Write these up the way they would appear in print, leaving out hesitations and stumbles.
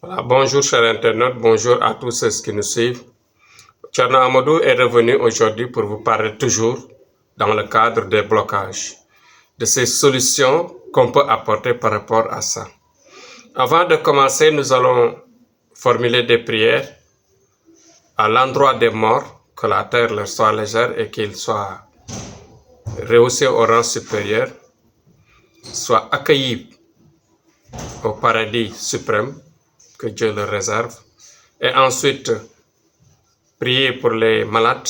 Voilà, bonjour chers internautes, bonjour à tous ceux qui nous suivent. Thierno Amadou est revenu aujourd'hui pour vous parler toujours dans le cadre des blocages, de ces solutions qu'on peut apporter par rapport à ça. Avant de commencer, nous allons formuler des prières à l'endroit des morts, que la terre leur soit légère et qu'ils soient rehaussés au rang supérieur, soient accueillis au paradis suprême, que Dieu leur réserve, et ensuite prier pour les malades,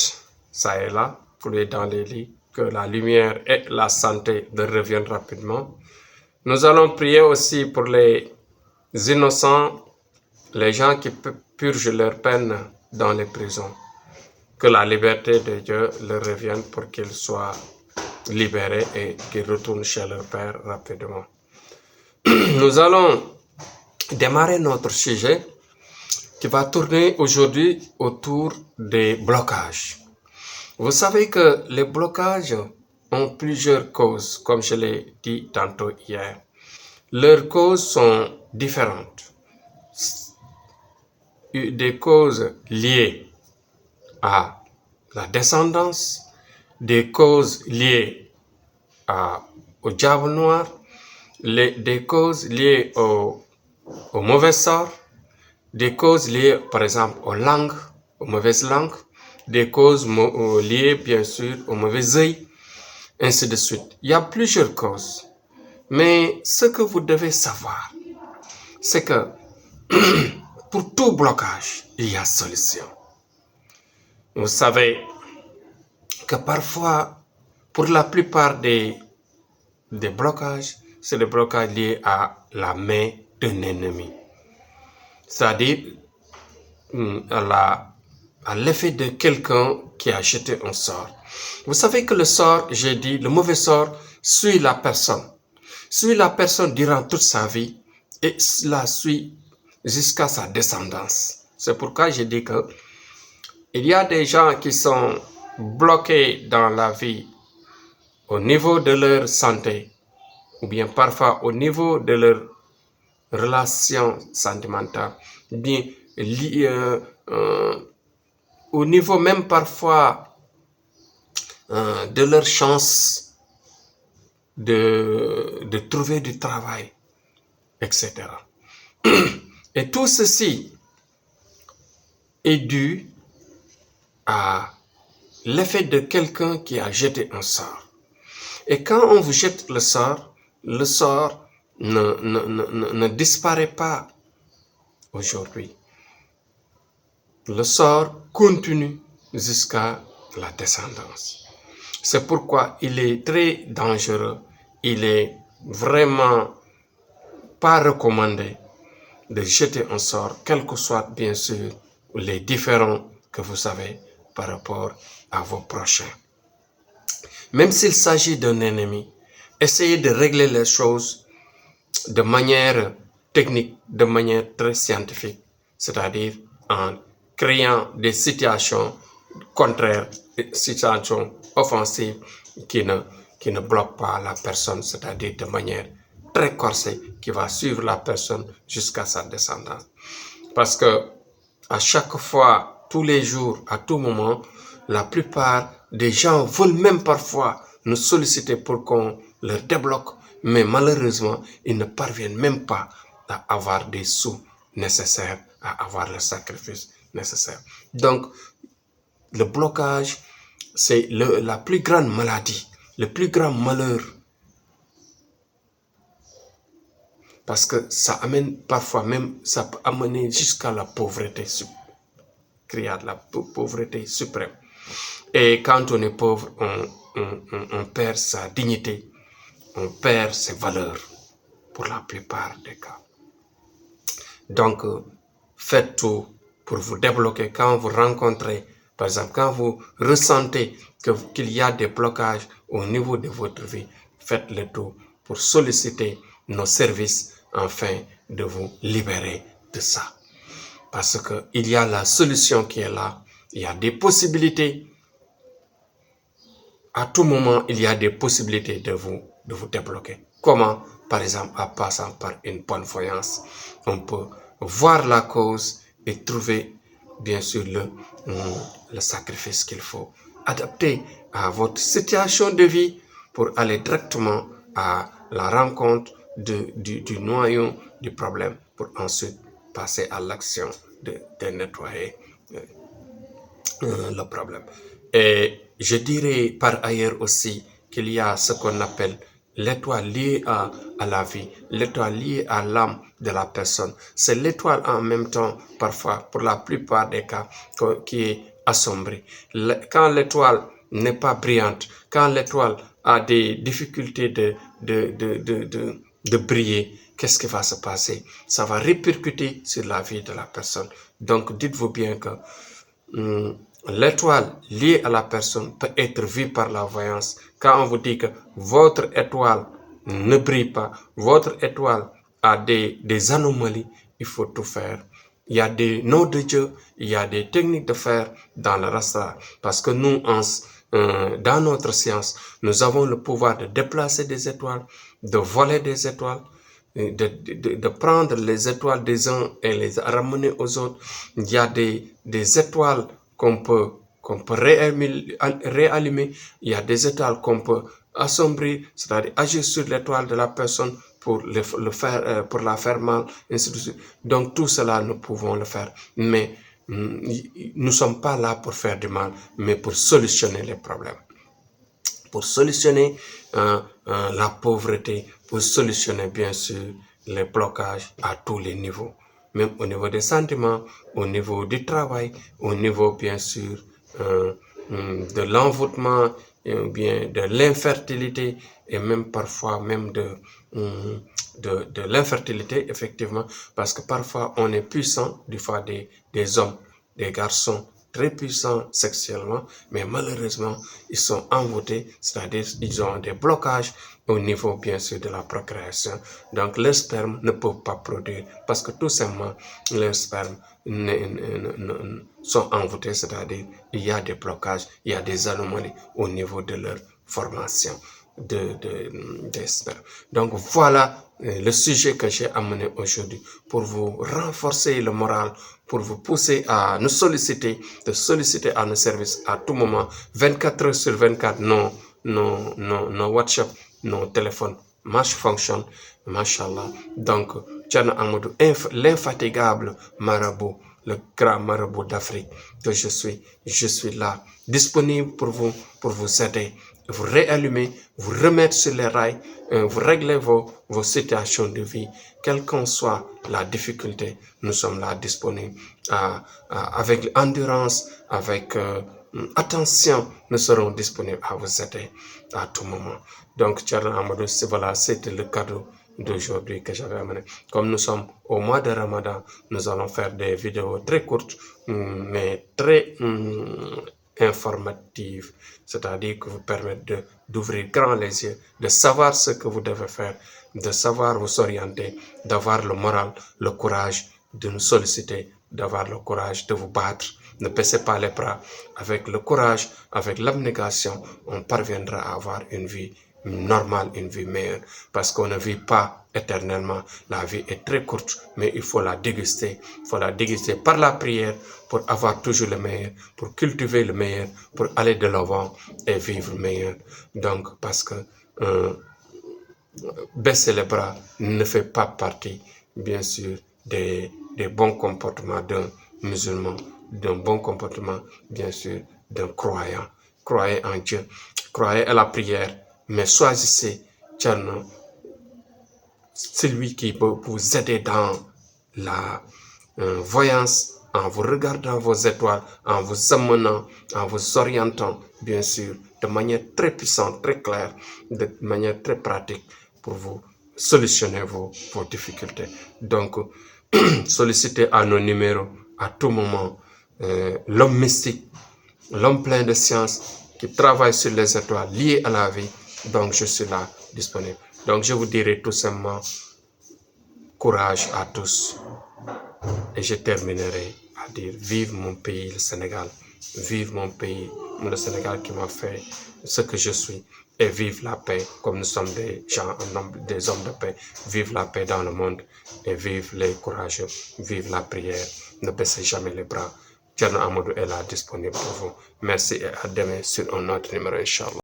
ça et là, pour les dans les lits, que la lumière et la santé leur reviennent rapidement. Nous allons prier aussi pour les innocents, les gens qui purgent leur peine dans les prisons. Que la liberté de Dieu leur revienne pour qu'ils soient libérés et qu'ils retournent chez leur Père rapidement. Nous allons démarrer notre sujet qui va tourner aujourd'hui autour des blocages. Vous savez que les blocages ont plusieurs causes, comme je l'ai dit tantôt hier. Leurs causes sont différentes. Des causes liées à la descendance, des causes liées au diable noir, des causes liées au mauvais sort, des causes liées par exemple aux langues, aux mauvaises langues, des causes liées bien sûr au mauvais œil, ainsi de suite. Il y a plusieurs causes. Mais ce que vous devez savoir, c'est que pour tout blocage, il y a solution. Vous savez que parfois, pour la plupart des blocages, c'est des blocages liés à la main d'un ennemi. C'est-à-dire à l'effet de quelqu'un qui a jeté un sort. Vous savez que le sort, j'ai dit, le mauvais sort suit la personne durant toute sa vie et la suit jusqu'à sa descendance. C'est pourquoi j'ai dit que il y a des gens qui sont bloqués dans la vie au niveau de leur santé ou bien parfois au niveau de leur relation sentimentale, bien au niveau même parfois de leur chance de trouver du travail, etc. Et tout ceci est dû à l'effet de quelqu'un qui a jeté un sort. Et quand on vous jette le sort ne disparaît pas aujourd'hui. Le sort continue jusqu'à la descendance. C'est pourquoi il est très dangereux, il est vraiment pas recommandé de jeter un sort, quels que soient bien sûr les différends que vous avez par rapport à vos prochains. Même s'il s'agit d'un ennemi, essayez de régler les choses de manière technique, de manière très scientifique, c'est-à-dire en créant des situations contraires, des situations offensives qui ne bloquent pas la personne, c'est-à-dire de manière très corsée, qui va suivre la personne jusqu'à sa descendance. Parce que à chaque fois, tous les jours, à tout moment, la plupart des gens veulent même parfois nous solliciter pour qu'on leur débloque, mais malheureusement, ils ne parviennent même pas à avoir des sous nécessaires, à avoir le sacrifice nécessaire. Donc, le blocage, c'est la plus grande maladie, le plus grand malheur. Parce que ça amène parfois même, ça peut amener jusqu'à la pauvreté, la pauvreté suprême. Et quand on est pauvre, on perd sa dignité, on perd ses valeurs, pour la plupart des cas. Donc, faites tout pour vous débloquer quand vous rencontrez, par exemple, quand vous ressentez qu'il y a des blocages au niveau de votre vie, faites le tout pour solliciter nos services afin de vous libérer de ça. Parce qu'il y a la solution qui est là, il y a des possibilités. À tout moment, il y a des possibilités de vous débloquer. Comment? Par exemple, en passant par une bonne voyance, on peut voir la cause et trouver bien sûr le sacrifice qu'il faut adapter à votre situation de vie pour aller directement à la rencontre du noyau du problème pour ensuite passer à l'action de nettoyer le problème. Et je dirais par ailleurs aussi qu'il y a ce qu'on appelle l'étoile liée à la vie, l'étoile liée à l'âme de la personne. C'est l'étoile en même temps, parfois, pour la plupart des cas, qui est assombrie. Quand l'étoile n'est pas brillante, quand l'étoile a des difficultés de briller, qu'est-ce qui va se passer? Ça va répercuter sur la vie de la personne. Donc, dites-vous bien que l'étoile liée à la personne peut être vue par la voyance. Quand on vous dit que votre étoile ne brille pas, votre étoile a des anomalies, il faut tout faire. Il y a des noms de Dieu, il y a des techniques de faire dans le rasta. Parce que nous, dans notre science, nous avons le pouvoir de déplacer des étoiles, de voler des étoiles, de prendre les étoiles des uns et les ramener aux autres. Il y a des étoiles qu'on peut réallumer. Il y a des étoiles qu'on peut assombrir, c'est-à-dire agir sur l'étoile de la personne pour pour la faire mal, ainsi de suite. Donc tout cela, nous pouvons le faire. Mais nous ne sommes pas là pour faire du mal, mais pour solutionner les problèmes. Pour solutionner la pauvreté, pour solutionner bien sûr les blocages à tous les niveaux, même au niveau des sentiments, au niveau du travail, au niveau bien sûr de l'envoûtement, bien de l'infertilité et même parfois même de l'infertilité effectivement, parce que parfois on est puissant du fois des hommes, des garçons très puissants sexuellement, mais malheureusement, ils sont envoûtés, c'est-à-dire ils ont des blocages au niveau, bien sûr, de la procréation. Donc, leurs spermes ne peuvent pas produire parce que tout simplement, leurs spermes sont envoûtés, c'est-à-dire il y a des blocages, il y a des anomalies au niveau de leur formation des spermes. Donc, voilà le sujet que j'ai amené aujourd'hui pour vous renforcer le moral, pour vous pousser à nous solliciter, de solliciter à nos services à tout moment, 24 heures sur 24, nos WhatsApp, nos téléphones marche fonctionne, machallah. Donc, Thierno Amadou, l'infatigable marabout, le grand marabout d'Afrique que je suis là, disponible pour vous aider, vous réallumer, vous remettre sur les rails, vous régler vos situations de vie, quelle qu'en soit la difficulté, nous sommes là disponibles. Avec endurance, avec attention, nous serons disponibles à vous aider à tout moment. Donc, Thierno Amadou, voilà, c'était le cadeau d'aujourd'hui que j'avais amené. Comme nous sommes au mois de Ramadan, nous allons faire des vidéos très courtes, mais très informatives, c'est-à-dire que vous permettent d'ouvrir grand les yeux, de savoir ce que vous devez faire, de savoir vous orienter, d'avoir le moral, le courage de nous solliciter, d'avoir le courage de vous battre. Ne baissez pas les bras. Avec le courage, avec l'abnégation, on parviendra à avoir une vie normale, une vie meilleure, parce qu'on ne vit pas éternellement. La vie est très courte, mais il faut la déguster. Il faut la déguster par la prière pour avoir toujours le meilleur, pour cultiver le meilleur, pour aller de l'avant et vivre meilleur. Donc, parce que baisser les bras ne fait pas partie, bien sûr, des bons comportements d'un musulman, d'un bon comportement, bien sûr, d'un croyant. Croyez en Dieu, croyez à la prière, mais choisissez celui qui peut vous aider dans la voyance, en vous regardant vos étoiles, en vous amenant, en vous orientant, bien sûr, de manière très puissante, très claire, de manière très pratique pour vous solutionner vos difficultés. Donc, sollicitez à nos numéros à tout moment l'homme mystique, l'homme plein de science qui travaille sur les étoiles liées à la vie. Donc, je suis là, disponible. Donc, je vous dirai tout simplement courage à tous. Et je terminerai à dire vive mon pays, le Sénégal. Vive mon pays, le Sénégal qui m'a fait ce que je suis et vive la paix comme nous sommes des gens, des hommes de paix. Vive la paix dans le monde et vive les courageux, vive la prière. Ne baissez jamais les bras. Thierno Amadou est là disponible pour vous. Merci et à demain sur un autre numéro, Inch'Allah.